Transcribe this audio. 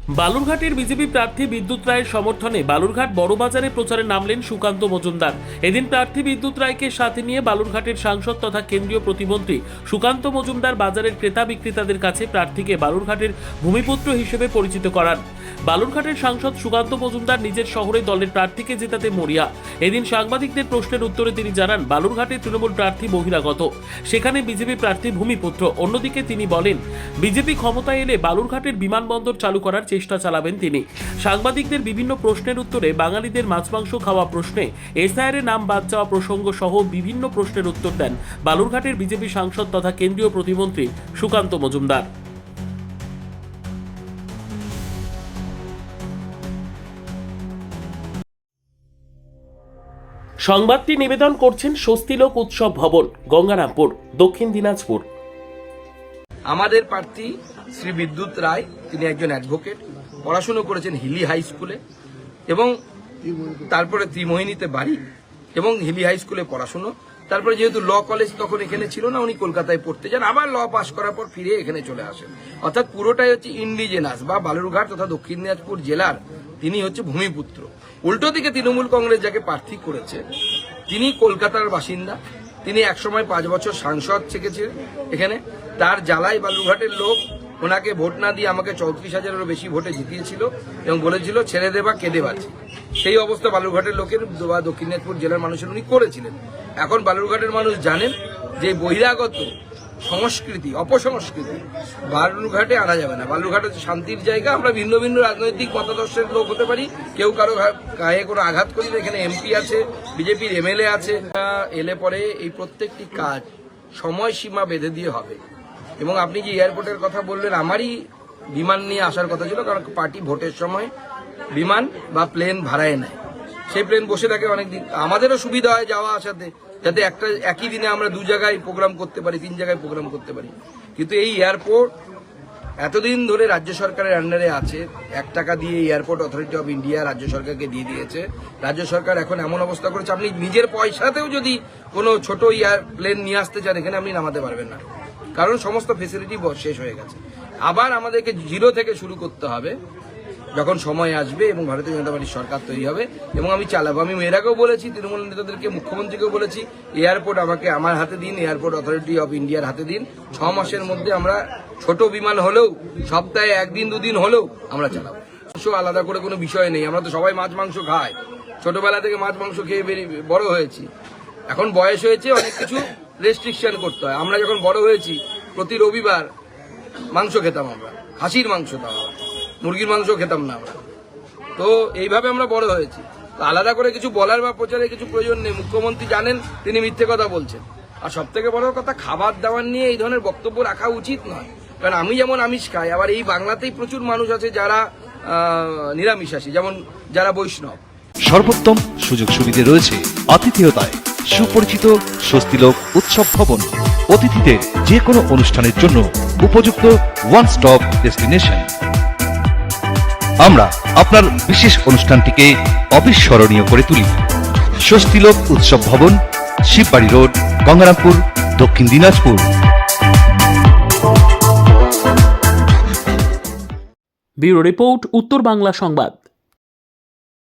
বালুরঘাটের BJP প্রার্থী বিদ্যুৎ রায়ের সমর্থনে বালুরঘাট বড়বাজারে প্রচারে নামলেন সুকান্ত মজুমদার। এদিন প্রার্থী বিদ্যুৎ রায়কে সাথে নিয়ে বালুরঘাটের সাংসদ তথা কেন্দ্রীয় প্রতিমন্ত্রী সুকান্ত মজুমদার বাজারের ক্রেতা বিক্রেতাদের কাছে প্রার্থীকে বালুরঘাটের ভূমিপুত্র হিসেবে পরিচিত করান। বালুরঘাটের সাংসদ সুকান্ত মজুমদার নিজের শহরে দলের প্রার্থীকে জেতাতে মরিয়া। এদিন সাংবাদিকদের প্রশ্নের উত্তরে তিনি জানান, বালুরঘাটের তৃণমূল প্রার্থী বহিরাগত, সেখানে বিজেপি প্রার্থী ভূমিপুত্র। অন্যদিকে তিনি বলেন, বিজেপি ক্ষমতায় এলে বালুরঘাটের বিমানবন্দর চালু করার চেষ্টা চালাবেন তিনি। সাংবাদিকদের বিভিন্ন প্রশ্নের উত্তরে বাঙালিদের মাছ মাংস খাওয়া প্রশ্নে এসআইআর নাম বাদ যাওয়া প্রসঙ্গ সহ বিভিন্ন প্রশ্নের উত্তর দেন বালুরঘাটের বিজেপি সাংসদ তথা কেন্দ্রীয় প্রতিমন্ত্রী সুকান্ত মজুমদার। সংবাদটি নিবেদন করছেন স্বস্তিলোক উৎসব ভবন, গঙ্গারামপুর, দক্ষিণ দিনাজপুর। আমাদের প্রার্থী শ্রী বিদ্যুৎ রায়, তিনি একজন অ্যাডভোকেট, পড়াশুনো করেছেন হিলি হাই স্কুলে এবং তারপরে ত্রিমোহিনীতে বাড়ি এবং হিলি হাই স্কুলে পড়াশুনো। তারপরে যেহেতু ল কলেজ তখন এখানে ছিল না, উনি কলকাতায় পড়তে যান, আবার ল পাশ করার পর ফিরে এখানে চলে আসেন। অর্থাৎ পুরোটাই হচ্ছে ইন্ডিজেনাস বা বালুরঘাট তথা দক্ষিণ দিনাজপুর জেলার তিনি হচ্ছে ভূমিপুত্র। উল্টো দিকে তৃণমূল কংগ্রেস যাকে প্রার্থী করেছে তিনি কলকাতার বাসিন্দা। তিনি একসময় 5 বছর সাংসদ থেকেছিলেন এখানে। তার জ্বালায় বালুরঘাটের লোক ওনাকে ভোট না দিয়ে আমাকে 34,000-এরও বেশি ভোটে জিতিয়েছিল এবং বলেছিল ছেড়ে দেবা কেঁদে বাঁচি। সেই অবস্থা বালুরঘাটের লোকের বা দক্ষিণ দিনাজপুর জেলার মানুষের উনি করেছিলেন। এখন বালুরঘাটের মানুষ জানেন যে বহিরাগত সংস্কৃতি, অপসংস্কৃতি বালুরঘাটে আনা যাবে না। বালুরঘাট হচ্ছে শান্তির জায়গা। আমরা ভিন্ন ভিন্ন রাজনৈতিক মতাদর্শের লোক হতে পারি, কেউ কারো গায়ে কোনো আঘাত করি না। এখানে এমপি আছে, বিজেপির এমএলএ আছে। এলে পরে এই প্রত্যেকটি কাজ সময়সীমা বেঁধে দিয়ে হবে। এবং আপনি যে এয়ারপোর্টের কথা বললেন, আমারই বিমান নিয়ে আসার কথা ছিল, কারণ পার্টি ভোটের সময় বিমান বা প্লেন ভাড়ায় নেয়। সেই প্লেন বসে থাকে অনেকদিন, আমাদেরও সুবিধা হয় যাওয়া আসাতে, যাতে একই দিনে আমরা 2 জায়গায় প্রোগ্রাম করতে পারি, 3 জায়গায় প্রোগ্রাম করতে পারি। কিন্তু এই এয়ারপোর্ট এতদিন ধরে রাজ্য সরকারের আন্ডারে আছে। 1 টাকা দিয়ে এয়ারপোর্ট অথরিটি অফ ইন্ডিয়া রাজ্য সরকারকে দিয়ে দিয়েছে। রাজ্য সরকার এখন এমন অবস্থা করেছে, আপনি নিজের পয়সাতেও যদি কোনো ছোট প্লেন নিয়ে আসতে চান এখানে আপনি নামাতে পারবেন না, কারণ সমস্ত ফেসিলিটি শেষ হয়ে গেছে। আবার আমাদেরকে জিরো থেকে শুরু করতে হবে যখন সময় আসবে এবং ভারতীয় জনতা পার্টির সরকার তৈরি হবে এবং আমি চালাবো। আমি এর আগেও বলেছি, তৃণমূল নেতাদেরকে, মুখ্যমন্ত্রীকেও বলেছি, এয়ারপোর্ট আমাকে আমার হাতে দিন, এয়ারপোর্ট অথরিটি অফ ইন্ডিয়ার হাতে দিন। 6 মাসের মধ্যে আমরা ছোট বিমান হলেও, সপ্তাহে 1 দিন 2 দিন হলেও আমরা চালাবো। আলাদা করে কোনো বিষয় নেই। আমরা তো সবাই মাছ মাংস খাই, ছোটবেলা থেকে মাছ মাংস খেয়ে বড় হয়েছি। এখন বয়স হয়েছে, অনেক কিছু রেস্ট্রিকশন করতে হয়। আমরা যখন বড় হয়েছি প্রতি রবিবার মাংস খেতাম, আমরা খাসির মাংস খেতাম, মুরগির মাংস খেতাম না আমরা। তো এইভাবে আমরা বড় হয়েছি। তো আলাদা করে কিছু বলার বা প্রচারের কিছু প্রয়োজন নেই। মুখ্যমন্ত্রী জানেন তিনি মিথ্যে কথা বলছেন। আর সব থেকে বড় কথা, খাবার দাবার নিয়ে এই ধরনের বক্তব্য রাখা উচিত নয়। কারণ আমি যেমন আমিষ খাই, আবার এই বাংলাতেই প্রচুর মানুষ আছে যারা নিরামিষাশী, যেমন যারা বৈষ্ণব। সর্বোত্তম সুযোগ সুবিধা রয়েছে আতিথেয়তায়। সুপরিচিত স্বস্তিলোক উৎসব ভবন, অতিথিদের যে কোনো অনুষ্ঠানের জন্য উপযুক্ত ওয়ান স্টপ ডেস্টিনেশন। আমরা আপনার বিশেষ অনুষ্ঠানটিকে অবিস্মরণীয় করে তুলি। স্বস্তিলোক উৎসব ভবন, শিববাড়ি রোড, গঙ্গারামপুর, দক্ষিণ দিনাজপুর। ব্যুরো রিপোর্ট, উত্তর বাংলা সংবাদ।